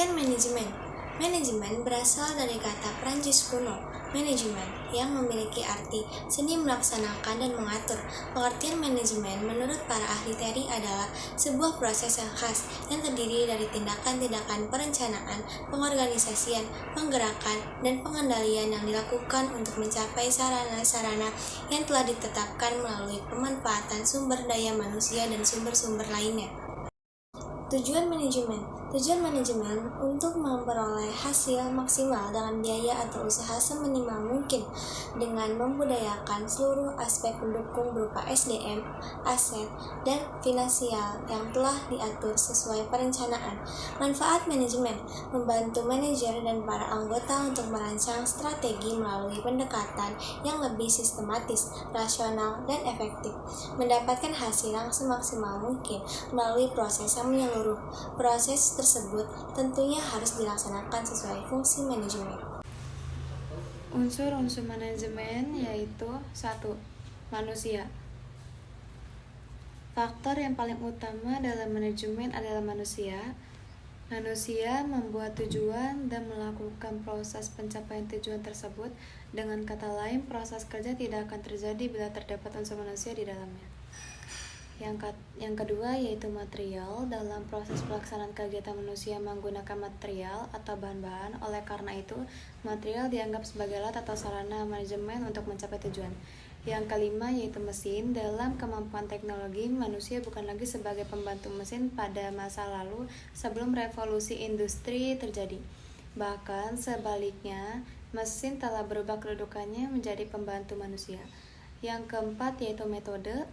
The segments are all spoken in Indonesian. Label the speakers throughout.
Speaker 1: Pengertian manajemen. Manajemen berasal dari kata Prancis kuno, manajemen, yang memiliki arti seni melaksanakan dan mengatur. Pengertian manajemen menurut para ahli teori adalah sebuah proses yang khas yang terdiri dari tindakan-tindakan perencanaan, pengorganisasian, penggerakan, dan pengendalian yang dilakukan untuk mencapai sarana-sarana yang telah ditetapkan melalui pemanfaatan sumber daya manusia dan sumber-sumber lainnya. Tujuan manajemen untuk memperoleh hasil maksimal dengan biaya atau usaha seminimal mungkin dengan membudayakan seluruh aspek pendukung berupa SDM, aset, dan finansial yang telah diatur sesuai perencanaan. Manfaat manajemen membantu manajer dan para anggota untuk merancang strategi melalui pendekatan yang lebih sistematis, rasional, dan efektif, mendapatkan hasil yang semaksimal mungkin melalui proses yang menyeluruh. Proses tersebut tentunya harus dilaksanakan sesuai fungsi manajemen.
Speaker 2: Unsur-unsur manajemen yaitu 1. Manusia. Faktor yang paling utama dalam manajemen adalah manusia. Manusia membuat tujuan dan melakukan proses pencapaian tujuan tersebut. Dengan kata lain, proses kerja tidak akan terjadi bila terdapat unsur manusia di dalamnya. Yang kedua yaitu material. Dalam proses pelaksanaan kegiatan manusia menggunakan material atau bahan-bahan. Oleh karena itu, material dianggap sebagai alat atau sarana manajemen untuk mencapai tujuan. Yang kelima yaitu mesin. Dalam kemampuan teknologi, manusia bukan lagi sebagai pembantu mesin pada masa lalu sebelum revolusi industri terjadi. Bahkan sebaliknya, mesin telah berubah kedudukannya menjadi pembantu manusia. Yang keempat yaitu metode.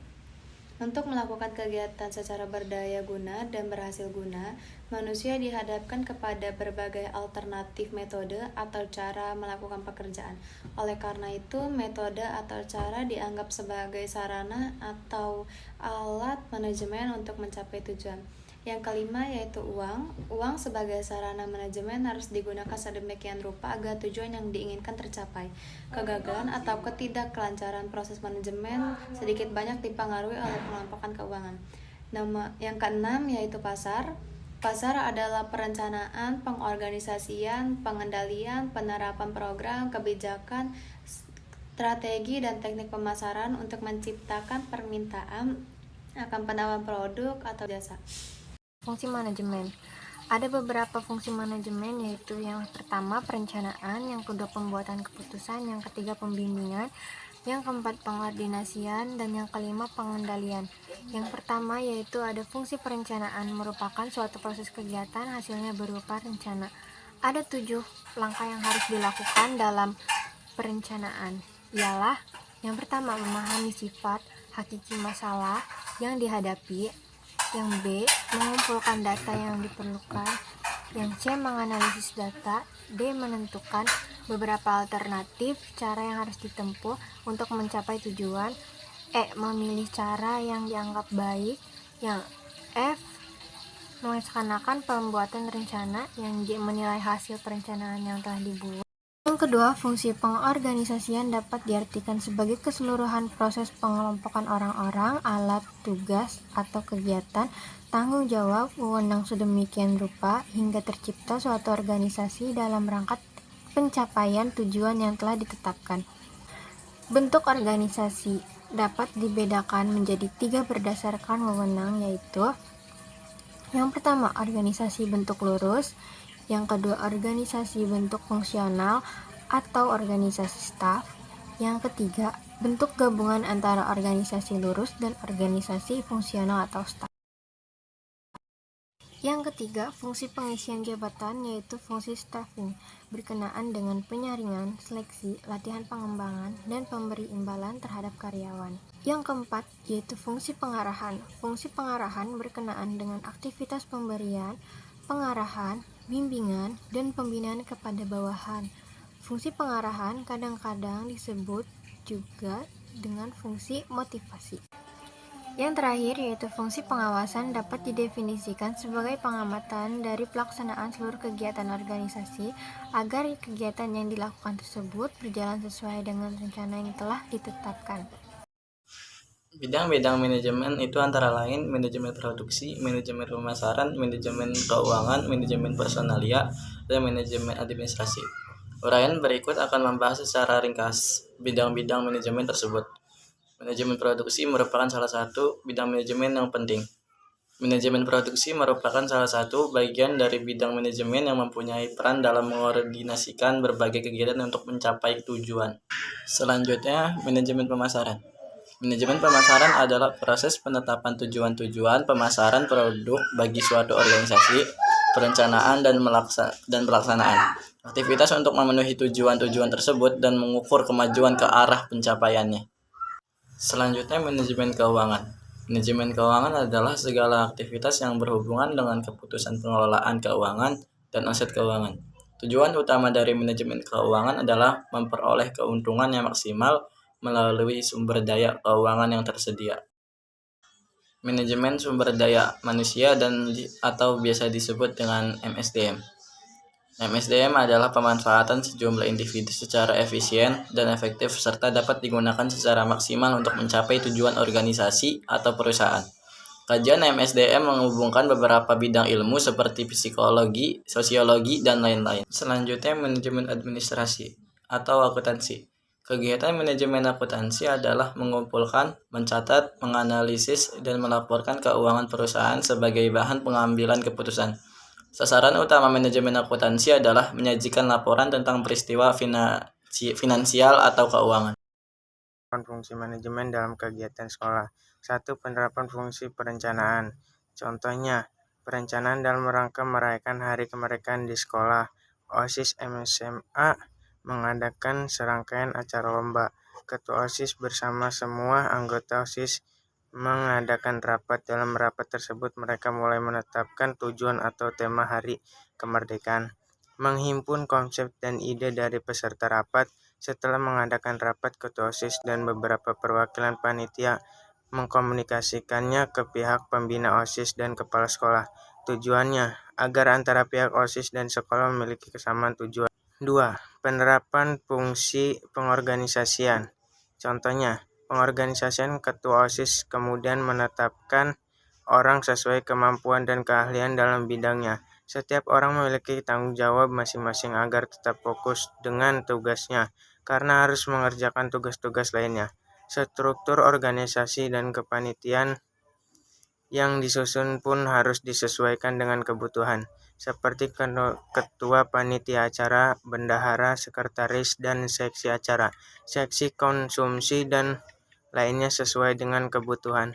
Speaker 2: Untuk melakukan kegiatan secara berdaya guna dan berhasil guna, manusia dihadapkan kepada berbagai alternatif metode atau cara melakukan pekerjaan. Oleh karena itu, metode atau cara dianggap sebagai sarana atau alat manajemen untuk mencapai tujuan. Yang kelima yaitu uang. Uang sebagai sarana manajemen harus digunakan sedemikian rupa agar tujuan yang diinginkan tercapai. Kegagalan atau ketidaklancaran proses manajemen sedikit banyak dipengaruhi oleh pengelompokan keuangan. Yang keenam yaitu pasar. Pasar adalah perencanaan, pengorganisasian, pengendalian, penerapan program, kebijakan, strategi, dan teknik pemasaran untuk menciptakan permintaan akan penawaran produk atau jasa.
Speaker 3: Fungsi manajemen. Ada beberapa fungsi manajemen, yaitu yang pertama perencanaan, yang kedua pembuatan keputusan, yang ketiga pembimbingan, yang keempat pengordinasian, dan yang kelima pengendalian. Yang pertama yaitu ada fungsi perencanaan, merupakan suatu proses kegiatan hasilnya berupa rencana. Ada 7 langkah yang harus dilakukan dalam perencanaan, ialah yang pertama memahami sifat hakiki masalah yang dihadapi, yang B mengumpulkan data yang diperlukan, yang C menganalisis data, D menentukan beberapa alternatif cara yang harus ditempuh untuk mencapai tujuan, E memilih cara yang dianggap baik, yang F melaksanakan pembuatan rencana, yang G menilai hasil perencanaan yang telah dibuat. Yang kedua, fungsi pengorganisasian dapat diartikan sebagai keseluruhan proses pengelompokan orang-orang, alat, tugas, atau kegiatan, tanggung jawab, wewenang sedemikian rupa hingga tercipta suatu organisasi dalam rangka pencapaian tujuan yang telah ditetapkan. Bentuk organisasi dapat dibedakan menjadi 3 berdasarkan wewenang, yaitu yang pertama, organisasi bentuk lurus, yang kedua, organisasi bentuk fungsional atau organisasi staf, yang ketiga, bentuk gabungan antara organisasi lurus dan organisasi fungsional atau staf. Yang ketiga, fungsi pengisian jabatan, yaitu fungsi staffing, berkenaan dengan penyaringan, seleksi, latihan pengembangan, dan pemberi imbalan terhadap karyawan. Yang keempat, yaitu fungsi pengarahan. Fungsi pengarahan berkenaan dengan aktivitas pemberian, pengarahan, bimbingan, dan pembinaan kepada bawahan. Fungsi pengarahan kadang-kadang disebut juga dengan fungsi motivasi. Yang terakhir yaitu fungsi pengawasan, dapat didefinisikan sebagai pengamatan dari pelaksanaan seluruh kegiatan organisasi agar kegiatan yang dilakukan tersebut berjalan sesuai dengan rencana yang telah ditetapkan.
Speaker 4: Bidang-bidang manajemen itu antara lain manajemen produksi, manajemen pemasaran, manajemen keuangan, manajemen personalia, dan manajemen administrasi. Uraian berikut akan membahas secara ringkas bidang-bidang manajemen tersebut. Manajemen produksi merupakan salah satu bidang manajemen yang penting. Manajemen produksi merupakan salah satu bagian dari bidang manajemen yang mempunyai peran dalam mengkoordinasikan berbagai kegiatan untuk mencapai tujuan. Selanjutnya, manajemen pemasaran. Manajemen pemasaran adalah proses penetapan tujuan-tujuan pemasaran produk bagi suatu organisasi, perencanaan dan pelaksanaan aktivitas untuk memenuhi tujuan-tujuan tersebut dan mengukur kemajuan ke arah pencapaiannya. Selanjutnya, manajemen keuangan. Manajemen keuangan adalah segala aktivitas yang berhubungan dengan keputusan pengelolaan keuangan dan aset keuangan. Tujuan utama dari manajemen keuangan adalah memperoleh keuntungan yang maksimal melalui sumber daya keuangan yang tersedia. Manajemen sumber daya manusia atau biasa disebut dengan MSDM. MSDM adalah pemanfaatan sejumlah individu secara efisien dan efektif serta dapat digunakan secara maksimal untuk mencapai tujuan organisasi atau perusahaan. Kajian MSDM menghubungkan beberapa bidang ilmu seperti psikologi, sosiologi, dan lain-lain. Selanjutnya, manajemen administrasi atau akuntansi. Kegiatan manajemen akuntansi adalah mengumpulkan, mencatat, menganalisis, dan melaporkan keuangan perusahaan sebagai bahan pengambilan keputusan. Sasaran utama manajemen akuntansi adalah menyajikan laporan tentang peristiwa finansial atau keuangan.
Speaker 5: Fungsi manajemen dalam kegiatan sekolah. 1. Penerapan fungsi perencanaan. Contohnya, perencanaan dalam rangka merayakan hari kemerdekaan di sekolah. OSIS MSMA mengadakan serangkaian acara lomba. Ketua OSIS bersama semua anggota OSIS mengadakan rapat. Dalam rapat tersebut mereka mulai menetapkan tujuan atau tema hari kemerdekaan, menghimpun konsep dan ide dari peserta rapat. Setelah mengadakan rapat, ketua OSIS dan beberapa perwakilan panitia mengkomunikasikannya ke pihak pembina OSIS dan kepala sekolah. Tujuannya agar antara pihak OSIS dan sekolah memiliki kesamaan tujuan. 2. Penerapan fungsi pengorganisasian. Contohnya, pengorganisasian ketua OSIS kemudian menetapkan orang sesuai kemampuan dan keahlian dalam bidangnya. Setiap orang memiliki tanggung jawab masing-masing agar tetap fokus dengan tugasnya, karena harus mengerjakan tugas-tugas lainnya. Struktur organisasi dan kepanitiaan yang disusun pun harus disesuaikan dengan kebutuhan, seperti ketua panitia acara, bendahara, sekretaris, dan seksi acara, seksi konsumsi, dan lainnya sesuai dengan kebutuhan.